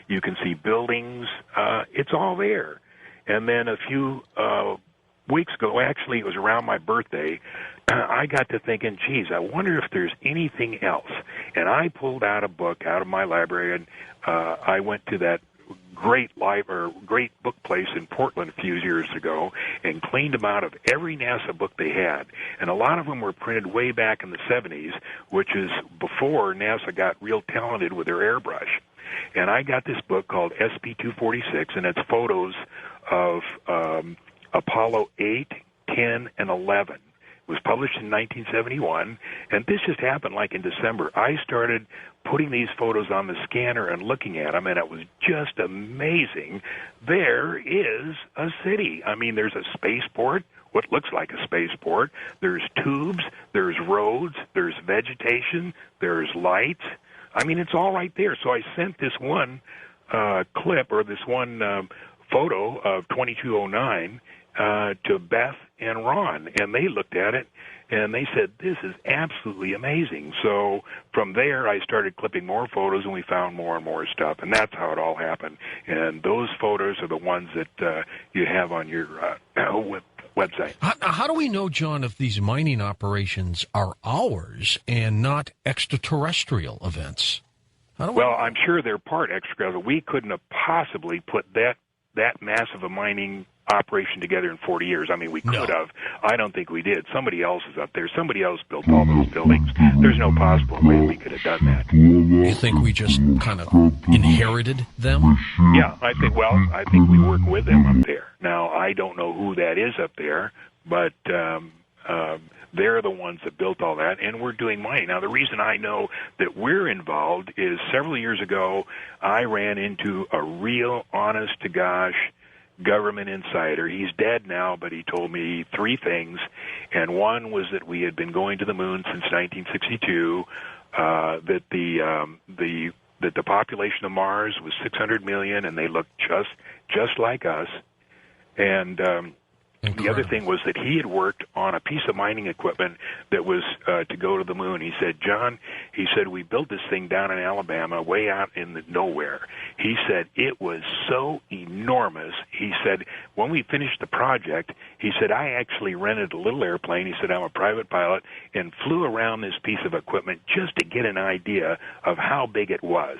You can see buildings. It's all there. And then a few weeks ago, actually, it was around my birthday, I got to thinking, geez, I wonder if there's anything else. And I pulled out a book out of my library, and I went to that great book place in Portland a few years ago and cleaned them out of every NASA book they had. And a lot of them were printed way back in the 70s, which is before NASA got real talented with their airbrush. And I got this book called SP-246, and it's photos of Apollo 8, 10, and 11. It was published in 1971, and this just happened like in December. I started putting these photos on the scanner and looking at them, and it was just amazing. There is a city. I mean, there's a spaceport, what looks like a spaceport. There's tubes, there's roads, there's vegetation, there's lights. I mean, it's all right there. So I sent this one clip, or this one photo of 2209 to Beth and Ron, and they looked at it, and they said, this is absolutely amazing. So from there, I started clipping more photos, and we found more and more stuff, and that's how it all happened. And those photos are the ones that you have on your website. How do we know, John, if these mining operations are ours and not extraterrestrial events? Well, I'm sure they're part extraterrestrial. We couldn't have possibly put that massive a mining operation together in 40 years. I mean, we could have. I don't think we did. Somebody else is up there. Somebody else built all those buildings. There's no possible way we could have done that. You think we just kind of inherited them? Yeah, I think we work with them up there. Now, I don't know who that is up there, but they're the ones that built all that, and we're doing mining. Now, the reason I know that we're involved is several years ago, I ran into a real honest-to-gosh government insider. He's dead now, but he told me three things, and one was that we had been going to the moon since 1962, that the population of Mars was 600 million, and they looked just like us, and the other thing was that he had worked on a piece of mining equipment that was to go to the moon. He said, John, we built this thing down in Alabama, way out in the nowhere. He said, it was so enormous. He said, when we finished the project, he said, I actually rented a little airplane. He said, I'm a private pilot, and flew around this piece of equipment just to get an idea of how big it was.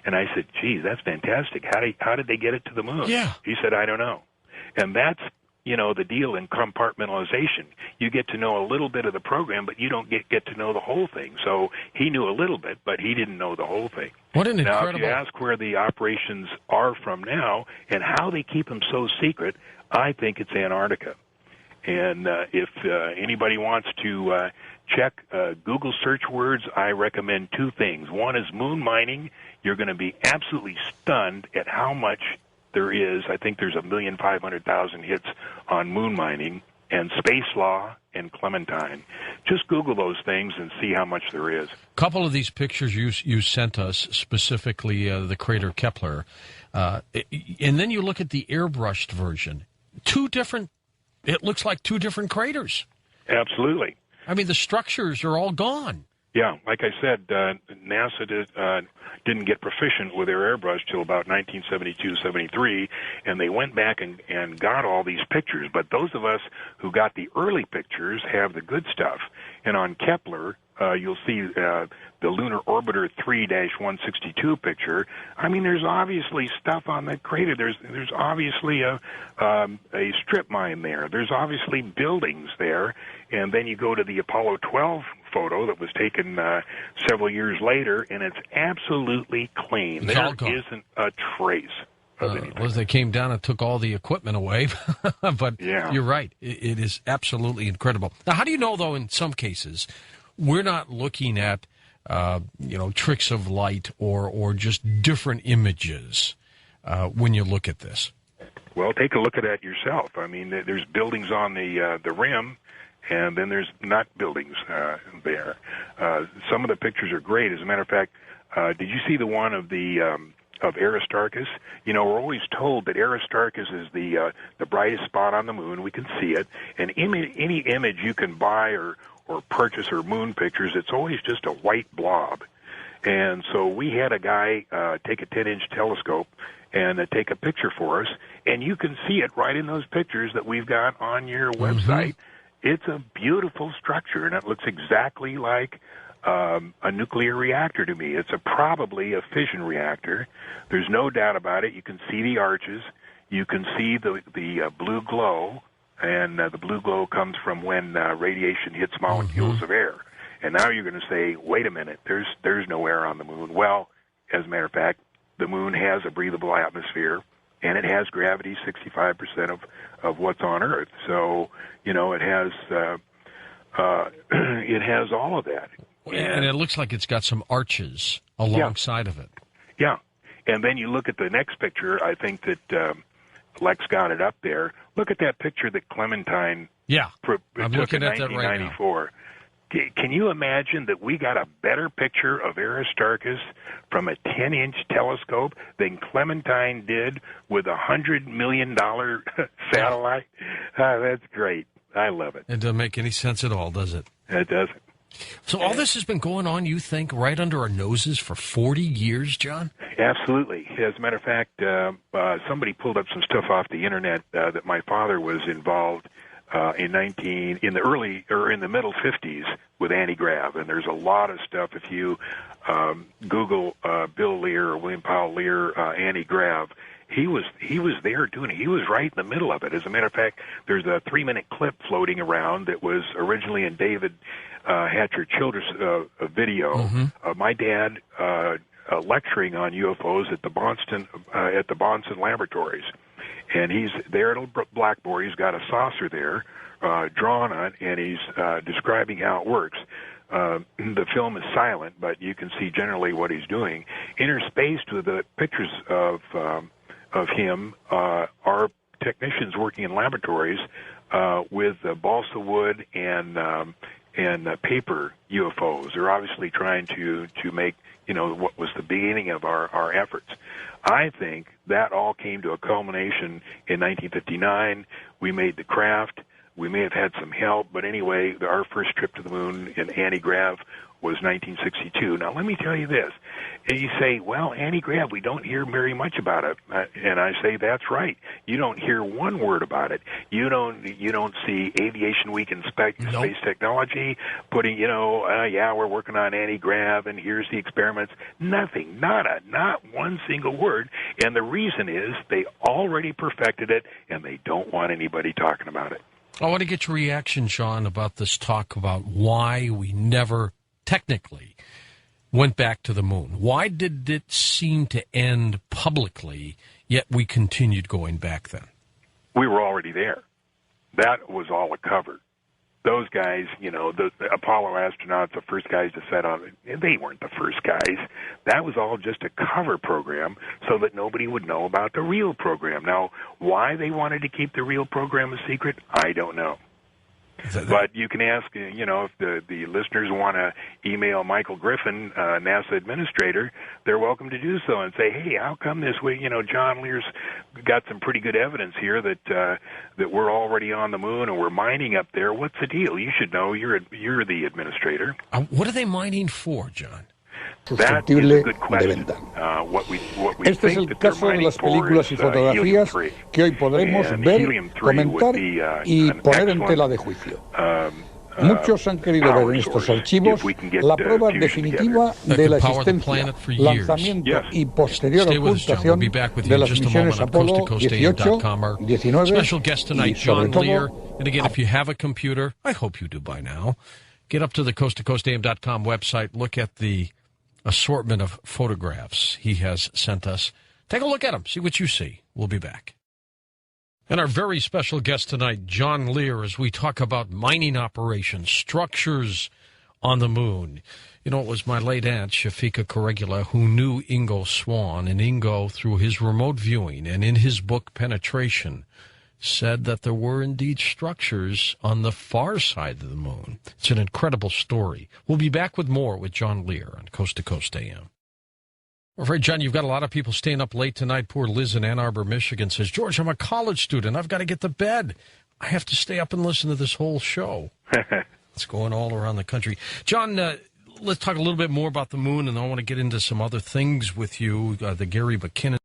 And I said, geez, that's fantastic. How did they get it to the moon? Yeah. He said, I don't know. And that's, the deal in compartmentalization. You get to know a little bit of the program, but you don't get to know the whole thing. So he knew a little bit, but he didn't know the whole thing. What an incredible... Now, if you ask where the operations are from now and how they keep them so secret, I think it's Antarctica. And if anybody wants to check Google search words, I recommend two things. One is moon mining. You're going to be absolutely stunned at how much there is. I think there's 1,500,000 hits on moon mining, and space law and Clementine. Just Google those things and see how much there is. A couple of these pictures you sent us, specifically the crater Kepler, and then you look at the airbrushed version. It looks like two different craters. Absolutely. I mean, the structures are all gone. Yeah, like I said, NASA didn't get proficient with their airbrush till about 1972-73, and they went back and got all these pictures. But those of us who got the early pictures have the good stuff. And on Kepler, you'll see the Lunar Orbiter 3-162 picture. I mean, there's obviously stuff on that crater. There's obviously a strip mine there. There's obviously buildings there. And then you go to the Apollo 12 photo that was taken several years later, and it's absolutely clean. There isn't a trace of anything. Well, they came down and took all the equipment away. But yeah. You're right. It is absolutely incredible. Now, how do you know, though, in some cases, we're not looking at tricks of light or just different images when you look at this? Well, take a look at that yourself. I mean, there's buildings on the rim, and then there's not buildings there. Some of the pictures are great. As a matter of fact, did you see the one of Aristarchus? We're always told that Aristarchus is the brightest spot on the moon. We can see it, and any image you can buy or purchase or moon pictures, it's always just a white blob. And so we had a guy take a 10-inch telescope and take a picture for us, and you can see it right in those pictures that we've got on your website. It's a beautiful structure, and it looks exactly like a nuclear reactor to me. It's probably a fission reactor. There's no doubt about it. You can see the arches. You can see the blue glow, and the blue glow comes from when radiation hits molecules of air. And now you're going to say, wait a minute, there's no air on the moon. Well, as a matter of fact, the moon has a breathable atmosphere, and it has gravity 65% of what's on Earth. So, it has all of that. And it looks like it's got some arches alongside of it. Yeah. And then you look at the next picture. I think that Lex got it up there. Look at that picture that Clementine I'm took looking in at that right now. 1994. Can you imagine that we got a better picture of Aristarchus from a 10-inch telescope than Clementine did with a $100 million satellite? That's great. I love it. It doesn't make any sense at all, does it? It doesn't. So all this has been going on, you think, right under our noses for 40 years, John? Absolutely. As a matter of fact, somebody pulled up some stuff off the internet that my father was involved in the middle 50s with anti-grav, and there's a lot of stuff. If you Google Bill Lear or William Powell Lear anti-grav, he was there doing it. He was right in the middle of it. As a matter of fact, there's a 3-minute clip floating around that was originally in David Hatcher Childress video of my dad lecturing on UFOs at the Bonston Laboratories. And he's there at a blackboard. He's got a saucer there drawn on, and he's describing how it works. The film is silent, but you can see generally what he's doing. Interspaced with the pictures of him are technicians working in laboratories with balsa wood and paper UFOs. They're obviously trying to make what was the beginning of our efforts. I think that all came to a culmination in 1959. We made the craft. We may have had some help, but anyway, our first trip to the moon in anti-grav was 1962. Now, let me tell you this. And you say, well, anti-grav, we don't hear very much about it. And I say, that's right. You don't hear one word about it. You don't see Aviation Week in Space Technology putting, we're working on anti-grav, and here's the experiments. Nothing, not one single word. And the reason is they already perfected it, and they don't want anybody talking about it. I want to get your reaction, John, about this talk about why we never technically went back to the moon. Why did it seem to end publicly, yet we continued going back then? We were already there. That was all a cover. Those guys, the Apollo astronauts, the first guys to set on it, they weren't the first guys. That was all just a cover program so that nobody would know about the real program. Now, why they wanted to keep the real program a secret, I don't know. But you can ask, if the listeners want to email Michael Griffin, NASA administrator, they're welcome to do so and say, hey, how come this way? John Lear's got some pretty good evidence here that we're already on the moon and we're mining up there. What's the deal? You should know. You're the administrator. What are they mining for, John? That is a good question. What we Este es el caso de las películas y fotografías que hoy podremos ver, comentar y poner en tela de juicio. Muchos han querido ver en estos archivos la prueba definitiva de la existencia, lanzamiento y posterior ocultación de las misiones Apolo 18, 19 y sobre todo... And again, if you have a computer, I hope you do by now, get up to the coasttocoastam.com website, look at the assortment of photographs he has sent us. Take a look at them. See what you see. We'll be back. And our very special guest tonight, John Lear, as we talk about mining operations, structures on the moon. It was my late aunt, Shafika Corregula, who knew Ingo Swann. And Ingo, through his remote viewing and in his book, Penetration, said that there were indeed structures on the far side of the moon. It's an incredible story. We'll be back with more with John Lear on Coast to Coast AM. I'm afraid, John, you've got a lot of people staying up late tonight. Poor Liz in Ann Arbor, Michigan says, George, I'm a college student. I've got to get to bed. I have to stay up and listen to this whole show. It's going all around the country. John, let's talk a little bit more about the moon, and I want to get into some other things with you, the Gary McKinnon